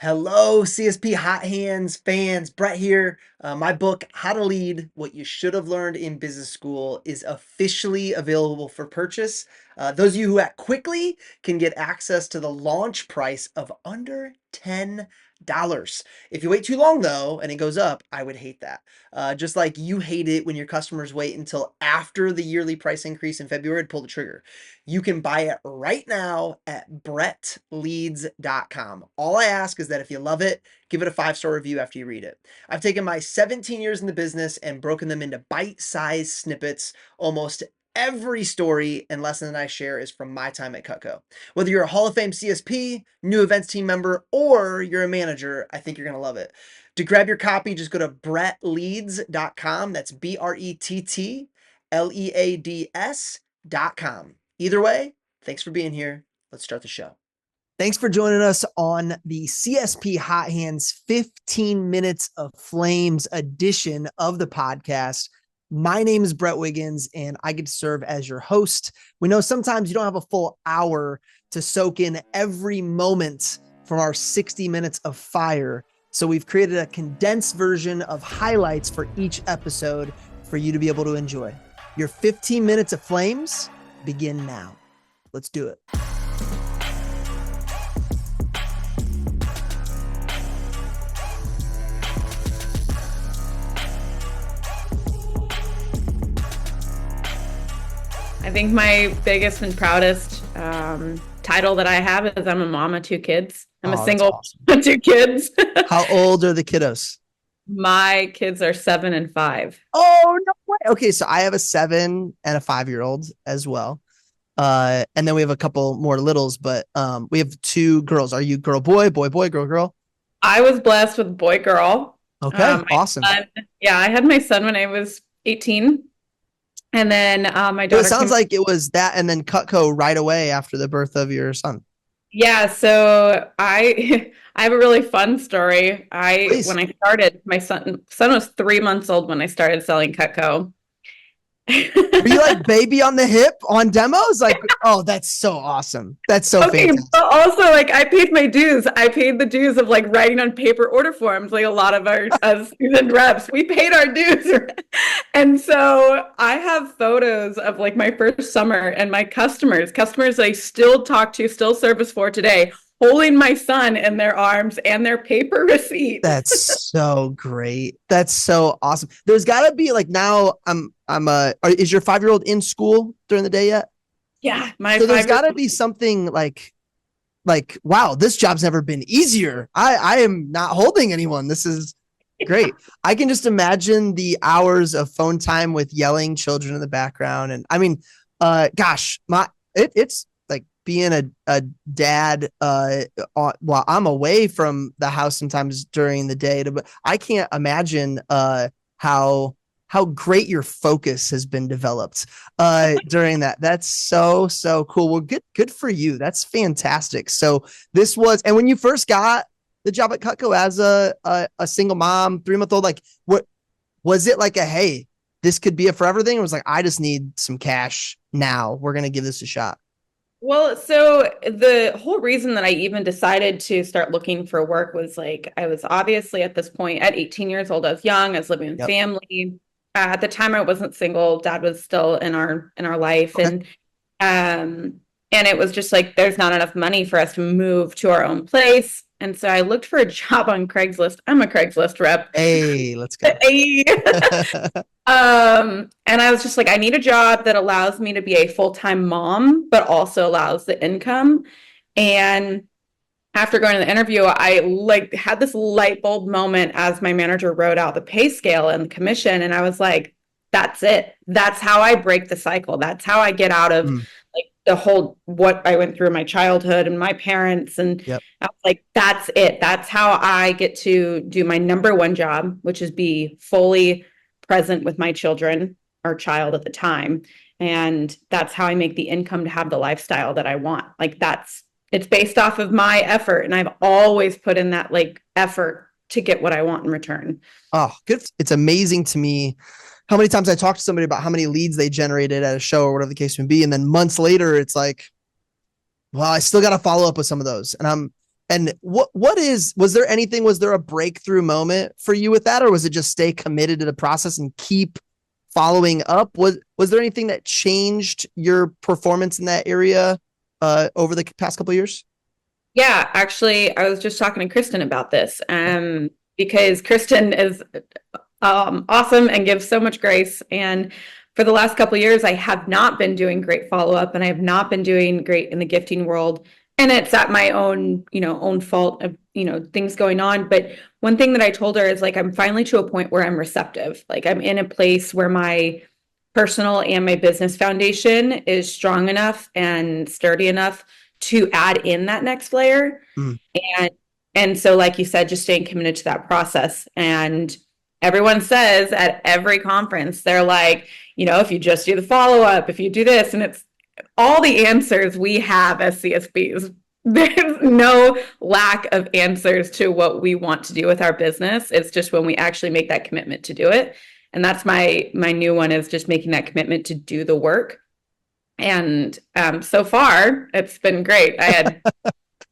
Hello, CSP Hot Hands fans. Brett here. My book, How to Lead What You Should Have Learned in Business School, is officially available for purchase. Those of you who act quickly can get access to the launch price of under $10. If you wait too long, though, and it goes up, I would hate that. Just like you hate it when your customers wait until after the yearly price increase in February to pull the trigger. You can buy it right now at brettleads.com. All I ask is that if you love it, give it a 5-star review after you read it. I've taken my 17 years in the business and broken them into bite-sized snippets. Almost every story and lesson that I share is from my time at Cutco. Whether you're a Hall of Fame CSP, new events team member, or you're a manager, I think you're going to love it. To grab your copy, just go to brettleads.com. That's BRETTLEADS.com. Either way, thanks for being here. Let's start the show. Thanks for joining us on the CSP Hot Hands 15 Minutes of Flames edition of the podcast. My name is Brett Wiggins, and I get to serve as your host. We know sometimes you don't have a full hour to soak in every moment from our 60 minutes of fire. So we've created a condensed version of highlights for each episode for you to be able to enjoy. Your 15 minutes of flames begin now. Let's do it. I think my biggest and proudest title that I have is I'm a mom of 2 kids. I'm a single awesome. mom of 2 kids. How old are the kiddos? My kids are 7 and 5. Oh, no way. Okay, so I have a 7 and a 5-year-old as well. And then we have a couple more littles, but we have 2 girls. Are you girl, boy, boy, boy, girl, girl? I was blessed with boy, girl. Okay, awesome. I had my son when I was 18. And then my daughter. So it sounds like it was that and then Cutco right away after the birth of your son. Yeah, so I have a really fun story. Please. When I started, my son was 3 months old when I started selling Cutco. Were you like baby on the hip on demos? Like, oh, that's so awesome. That's so fantastic. But also, like, I paid my dues. I paid the dues of like writing on paper order forms, like a lot of our seasoned reps. We paid our dues. And so I have photos of like my first summer and my customers I still talk to, still service for today, holding my son in their arms and their paper receipt. That's so great. That's so awesome. There's got to be like now is your 5-year-old in school during the day yet? Yeah. So there's got to be something like, wow, this job's never been easier. I am not holding anyone. This is great. I can just imagine the hours of phone time with yelling children in the background. And I mean, gosh, it's like being a dad while I'm away from the house sometimes during the day. But I can't imagine how great your focus has been developed during that. That's so cool. Well, good for you. That's fantastic. So this was, and when you first got the job at Cutco as a single mom, 3-month-old, like what was it like hey, this could be a forever thing? It was like, I just need some cash now. We're going to give this a shot. Well, so the whole reason that I even decided to start looking for work was like, I was obviously at this point at 18 years old, I was young, I was living with family. At the time I wasn't single. Dad was still in our life. Okay. And it was just like, there's not enough money for us to move to our own place. And so I looked for a job on Craigslist. I'm a Craigslist rep. Hey, let's go. Hey. And I was just like, I need a job that allows me to be a full-time mom, but also allows the income. And after going to the interview, I like had this light bulb moment as my manager wrote out the pay scale and the commission. And I was like, that's it. That's how I break the cycle. That's how I get out of like the whole, what I went through in my childhood and my parents. And I was like, that's it. That's how I get to do my number one job, which is be fully present with my children or child at the time. And that's how I make the income to have the lifestyle that I want. Like it's based off of my effort. And I've always put in that like effort to get what I want in return. Oh, good. It's amazing to me how many times I talk to somebody about how many leads they generated at a show or whatever the case may be. And then months later, it's like, well, I still got to follow up with some of those. And And was there anything, was there a breakthrough moment for you with that? Or was it just stay committed to the process and keep following up? Was there anything that changed your performance in that area over the past couple of years? Yeah, actually, I was just talking to Kristen about this, because Kristen is awesome and gives so much grace. And for the last couple of years, I have not been doing great follow up, and I have not been doing great in the gifting world. And it's at my own, own fault of, things going on. But one thing that I told her is like, I'm finally to a point where I'm receptive. Like I'm in a place where my personal and my business foundation is strong enough and sturdy enough to add in that next layer. Mm. And so, like you said, just staying committed to that process. And everyone says at every conference, they're like, if you just do the follow up, if you do this, and it's all the answers we have as CSBs. There's no lack of answers to what we want to do with our business. It's just when we actually make that commitment to do it. And that's my new one, is just making that commitment to do the work. And so far, it's been great. I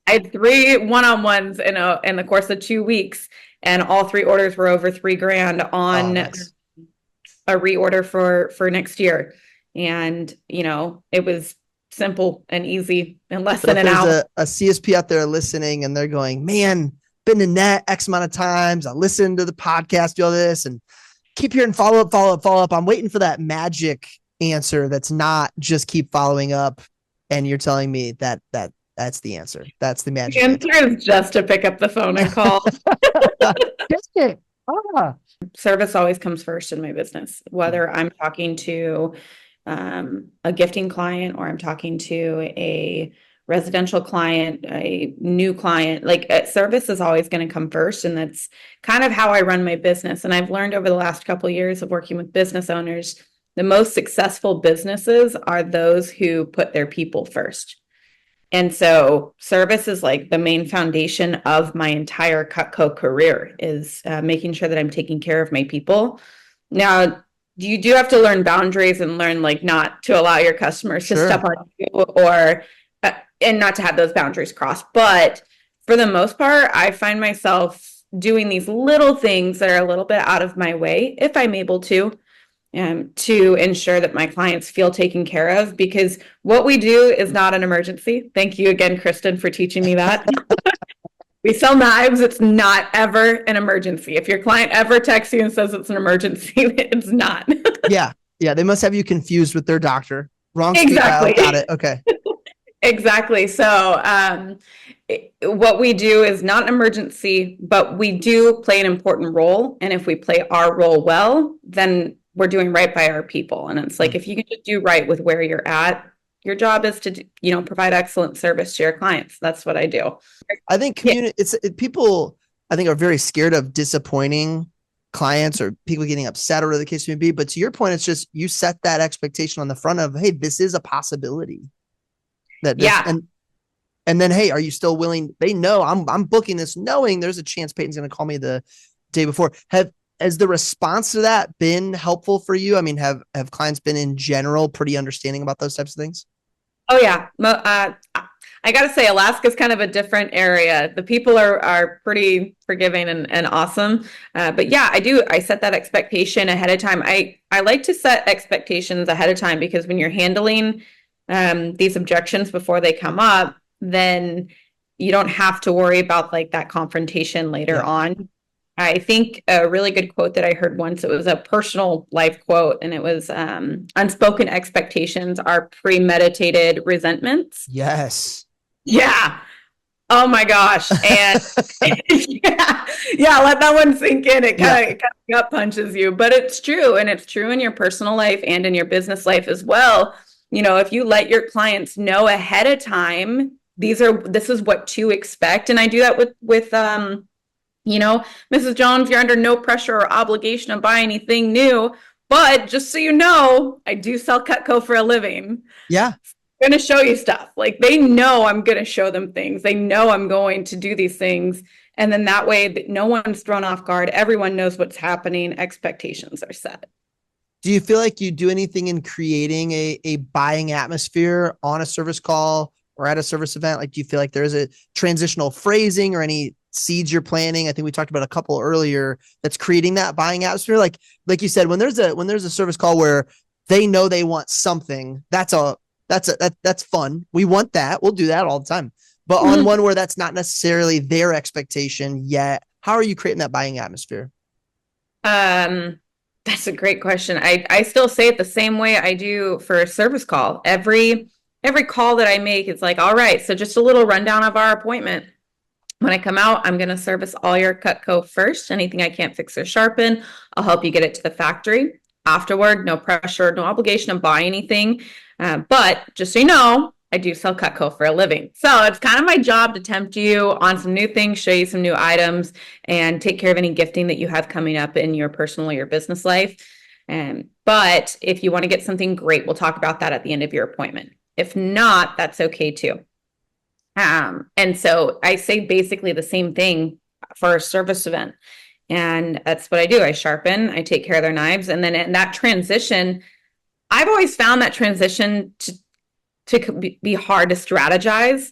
had 3 one-on-ones in the course of 2 weeks, and all 3 orders were over $3,000 on Nice. a reorder for next year. And it was simple and easy in less than an hour. A CSP out there listening and they're going, man, been in that X amount of times. I listen to the podcast, do all this, and keep hearing follow up. I'm waiting for that magic answer that's not just keep following up. And you're telling me that's the answer. That's the magic. The answer is just to pick up the phone and call. Service always comes first in my business, whether I'm talking to a gifting client or I'm talking to a residential client, a new client. Like service is always going to come first, and that's kind of how I run my business. And I've learned over the last couple of years of working with business owners, the most successful businesses are those who put their people first. And so service is like the main foundation of my entire Cutco career, is making sure that I'm taking care of my people. Now, you do have to learn boundaries and learn like not to allow your customers to step on you, or and not to have those boundaries crossed. But for the most part, I find myself doing these little things that are a little bit out of my way, if I'm able to ensure that my clients feel taken care of, because what we do is not an emergency. Thank you again, Kristen, for teaching me that. We sell knives. It's not ever an emergency. If your client ever texts you and says it's an emergency, it's not. Yeah. They must have you confused with their doctor. Wrong. Exactly. Got it. Okay. Exactly. So what we do is not an emergency, but we do play an important role. And if we play our role well, then we're doing right by our people. And it's like, if you can just do right with where you're at, your job is to, provide excellent service to your clients. That's what I do. I think people, I think, are very scared of disappointing clients or people getting upset or whatever the case may be. But to your point, it's just, you set that expectation on the front of, hey, this is a possibility. And then, hey, are you still willing? They know I'm booking this knowing there's a chance Peyton's going to call me the day before. Has the response to that been helpful for you? I mean, have clients been in general pretty understanding about those types of things? Oh yeah. I got to say, Alaska's kind of a different area. The people are pretty forgiving and awesome. But yeah, I set that expectation ahead of time. I like to set expectations ahead of time, because when you're handling these objections before they come up, then you don't have to worry about like that confrontation later on. I think a really good quote that I heard once, it was a personal life quote, and it was unspoken expectations are premeditated resentments. Yes. Yeah. Oh my gosh. And let that one sink in. It kind of gut punches you, but it's true. And it's true in your personal life and in your business life as well. If you let your clients know ahead of time, this is what to expect. And I do that with Mrs. Jones, you're under no pressure or obligation to buy anything new, but just so you know, I do sell Cutco for a living. Yeah. I'm going to show you stuff. Like, they know I'm going to show them things. They know I'm going to do these things. And then that way no one's thrown off guard. Everyone knows what's happening. Expectations are set. Do you feel like you do anything in creating a buying atmosphere on a service call or at a service event? Like, do you feel like there is a transitional phrasing or any seeds you're planting? I think we talked about a couple earlier that's creating that buying atmosphere. Like you said, when there's a service call where they know they want something, that's fun. We want that. We'll do that all the time. But on one where that's not necessarily their expectation yet, how are you creating that buying atmosphere? That's a great question. I still say it the same way I do for a service call. Every call that I make, it's like, all right, so just a little rundown of our appointment. When I come out, I'm going to service all your Cutco first. Anything I can't fix or sharpen, I'll help you get it to the factory. Afterward, no pressure, no obligation to buy anything. But just so you know, I do sell Cutco for a living. So it's kind of my job to tempt you on some new things, show you some new items, and take care of any gifting that you have coming up in your personal or your business life. But if you want to get something great, we'll talk about that at the end of your appointment. If not, that's okay too. And so I say basically the same thing for a service event. And that's what I do. I sharpen, I take care of their knives. And then in that transition, I've always found that transition to be hard to strategize.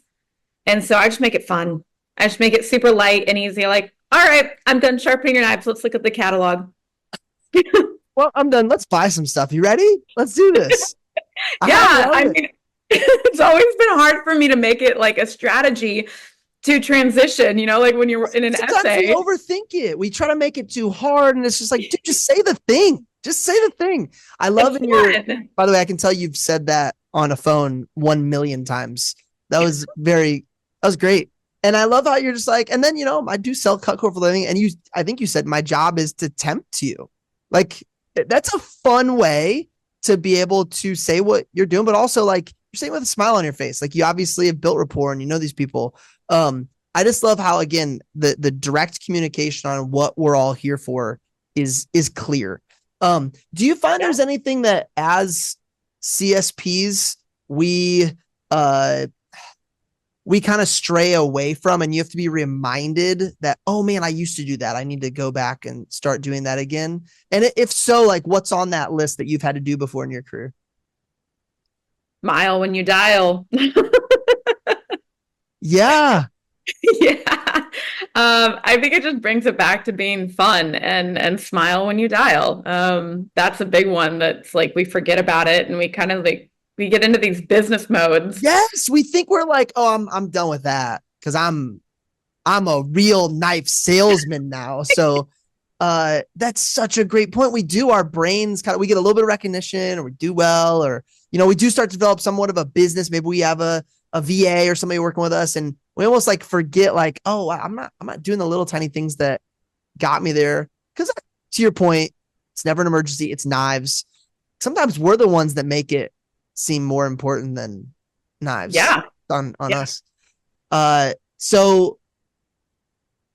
And so I just make it fun. I just make it super light and easy. Like, all right, I'm done sharpening your knives. Let's look at the catalog. Well, I'm done. Let's buy some stuff. You ready? Let's do this. Yeah. I mean, it's always been hard for me to make it like a strategy to transition, like when you're in an essay. We overthink it. We try to make it too hard, and it's just like, dude, just say the thing. Just say the thing. I love in your, by the way, I can tell you've said that on a phone 1 million times. That was great. And I love how you're just like, and then, I do sell Cutco for a living. And I think you said my job is to tempt you. Like, that's a fun way to be able to say what you're doing, but also like you're saying with a smile on your face. Like, you obviously have built rapport and you know these people. I just love how, again, the direct communication on what we're all here for is clear. Do you find there's anything that as CSPs we kind of stray away from, and you have to be reminded that, oh man, I used to do that. I need to go back and start doing that again. And if so, like, what's on that list that you've had to do before in your career? Smile when you dial. Yeah. Yeah. I think it just brings it back to being fun and smile when you dial. That's a big one that's like, we forget about it and we kind of like, we get into these business modes. Yes. We think we're like, oh, I'm done with that because I'm a real knife salesman now. So that's such a great point. We do, our brains we get a little bit of recognition, or we do well, or, we do start to develop somewhat of a business. Maybe we have a VA or somebody working with us, and we almost like forget, like, oh, I'm not doing the little tiny things that got me there. Because to your point, it's never an emergency. It's knives. Sometimes we're the ones that make it seem more important than knives. Yeah. On us. So.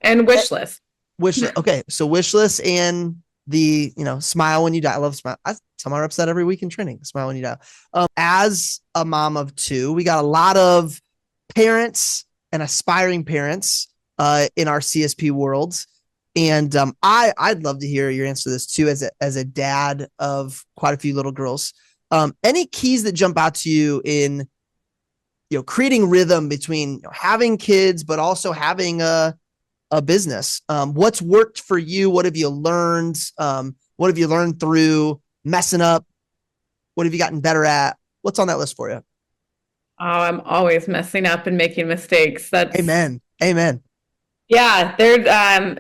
And wish list. Wish list. Okay. So wish list and the, smile when you die. I love smile. I tell my reps that every week in training. Smile when you die. As a mom of two, we got a lot of parents and aspiring parents in our CSP world. And I'd love to hear your answer to this too, as a dad of quite a few little girls. Any keys that jump out to you in, creating rhythm between having kids, but also having a business? What's worked for you? What have you learned? What have you learned through messing up? What have you gotten better at? What's on that list for you? Oh, I'm always messing up and making mistakes. That's Amen. Yeah, there's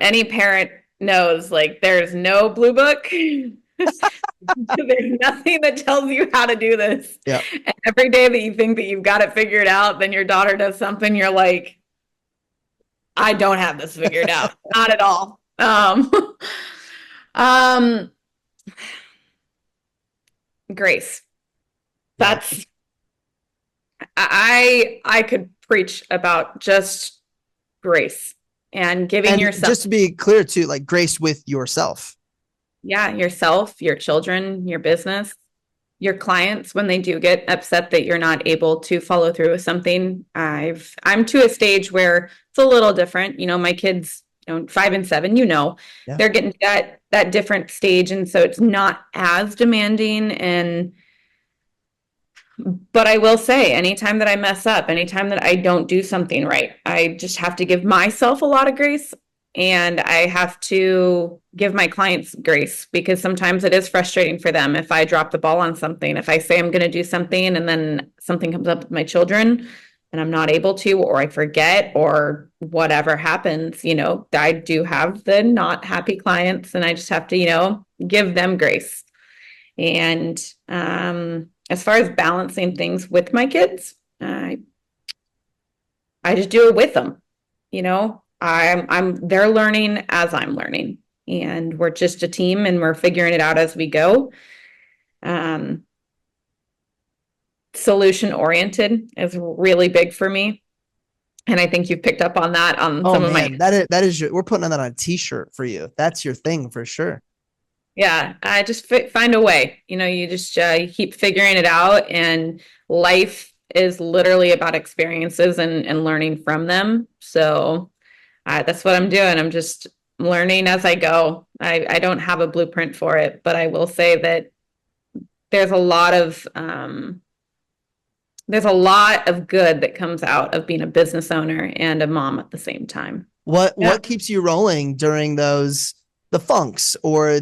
any parent knows, like, there's no blue book. There's nothing that tells you how to do this. Yeah. And every day that you think that you've got it figured out, then your daughter does something, you're like, I don't have this figured out. Not at all. Grace. That's I could preach about just grace and giving yourself. Just to be clear too, like grace with yourself. Yeah, yourself, your children, your business, your clients when they do get upset that you're not able to follow through with something. I'm to a stage where it's a little different. My kids, 5 and 7, they're getting to that different stage, and so it's not as demanding. And But I will say, anytime that I mess up, anytime that I don't do something right, I just have to give myself a lot of grace, and I have to give my clients grace, because sometimes it is frustrating for them if I drop the ball on something. If I say I'm going to do something and then something comes up with my children and I'm not able to, or I forget, or whatever happens, I do have the not happy clients, and I just have to, give them grace. And as far as balancing things with my kids, I just do it with them. They're learning as I'm learning, and we're just a team, and we're figuring it out as we go. Solution oriented is really big for me, and I think you've picked up on that on some of my. That is we're putting that on a t-shirt for you. That's your thing for sure. Yeah, I just find a way. You just you keep figuring it out, and life is literally about experiences and learning from them. So that's what I'm doing. I'm just learning as I go. I don't have a blueprint for it, but I will say that there's a lot of good that comes out of being a business owner and a mom at the same time. What keeps you rolling during the funks, or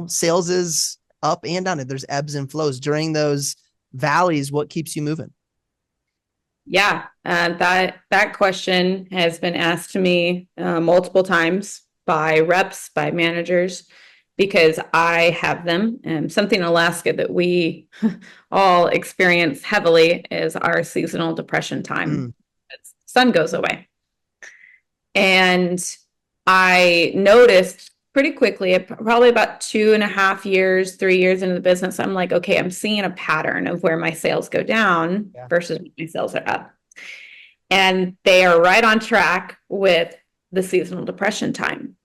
sales is up and down? There's ebbs and flows during those valleys. What keeps you moving? Yeah, that question has been asked to me multiple times by reps, by managers, because I have them. And something in Alaska that we all experience heavily is our seasonal depression time. Sun goes away. And I noticed pretty quickly, probably about 2.5 years, 3 years into the business, I'm like, okay, I'm seeing a pattern of where my sales go down versus my sales are up. And they are right on track with the seasonal depression time.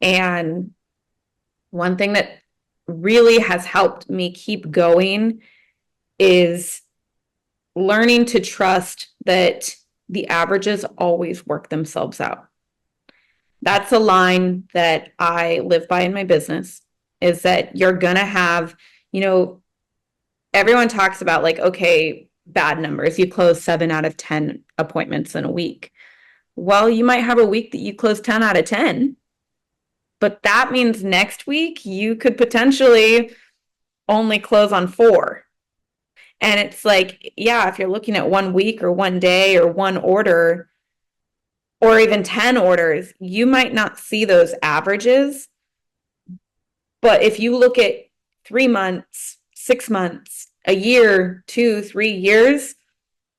And one thing that really has helped me keep going is learning to trust that the averages always work themselves out. That's a line that I live by in my business, is that you're going to have, everyone talks about like, okay, bad numbers. You close 7 out of 10 appointments in a week. Well, you might have a week that you close 10 out of 10, but that means next week you could potentially only close on 4. And it's like, yeah, if you're looking at 1 week or 1 day or 1 order, or even 10 orders, you might not see those averages. But if you look at 3 months, 6 months, a year, 2, 3 years,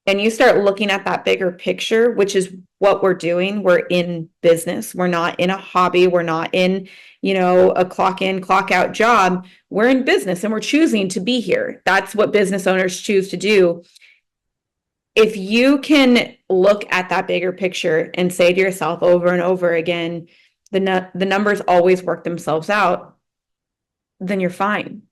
and you start looking at that bigger picture, which is what we're doing. We're in business. We're not in a hobby. We're not in, a clock in, clock out job. We're in business, and we're choosing to be here. That's what business owners choose to do. If you can look at that bigger picture and say to yourself over and over again, the numbers always work themselves out, then you're fine.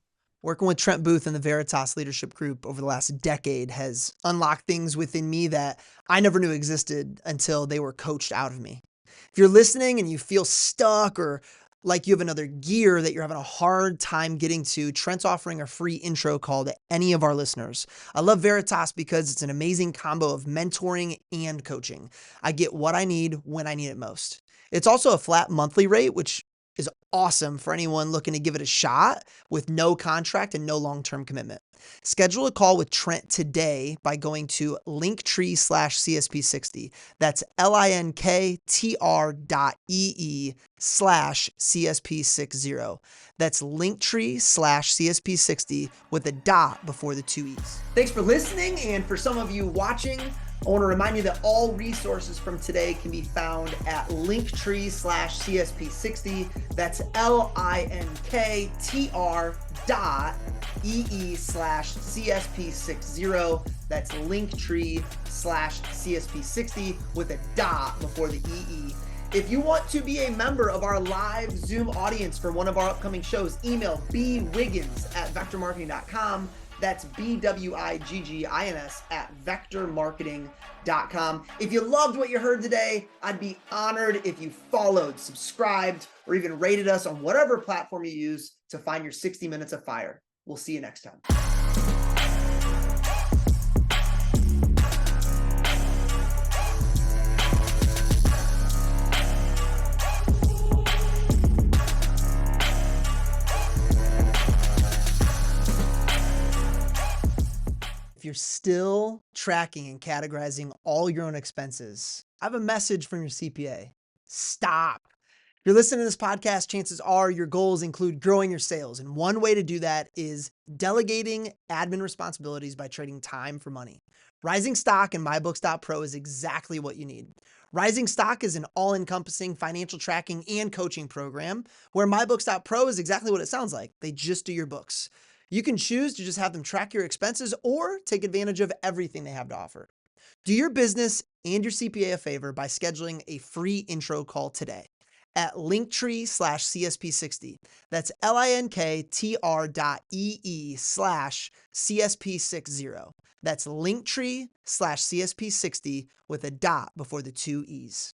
Working with Trent Booth and the Veritas Leadership Group over the last decade has unlocked things within me that I never knew existed until they were coached out of me. If you're listening and you feel stuck, or like you have another gear that you're having a hard time getting to, Trent's offering a free intro call to any of our listeners. I love Veritas because it's an amazing combo of mentoring and coaching. I get what I need when I need it most. It's also a flat monthly rate, which is awesome for anyone looking to give it a shot with no contract and no long-term commitment. Schedule a call with Trent today by going to linktree/CSP60. That's linktr.ee/CSP60. That's linktree/CSP60 with a dot before the 2 E's. Thanks for listening. And for some of you watching, I want to remind you that all resources from today can be found at linktree/CSP60. That's linktr.ee/CSP60. That's linktree/CSP60 with a dot before the EE. If you want to be a member of our live Zoom audience for one of our upcoming shows, email bwiggins@vectormarketing.com. That's BWIGGINS@vectormarketing.com. If you loved what you heard today, I'd be honored if you followed, subscribed, or even rated us on whatever platform you use to find your 60 minutes of fire. We'll see you next time. still tracking and categorizing all your own expenses, I have a message from your CPA. Stop. If you're listening to this podcast, chances are your goals include growing your sales. And one way to do that is delegating admin responsibilities by trading time for money. Rising Stock and MyBooks.pro is exactly what you need. Rising Stock is an all-encompassing financial tracking and coaching program where MyBooks.pro is exactly what it sounds like. They just do your books. You can choose to just have them track your expenses or take advantage of everything they have to offer. Do your business and your CPA a favor by scheduling a free intro call today at linktree/CSP60. That's linktr.ee/CSP60. That's linktree/CSP60 with a dot before the two E's.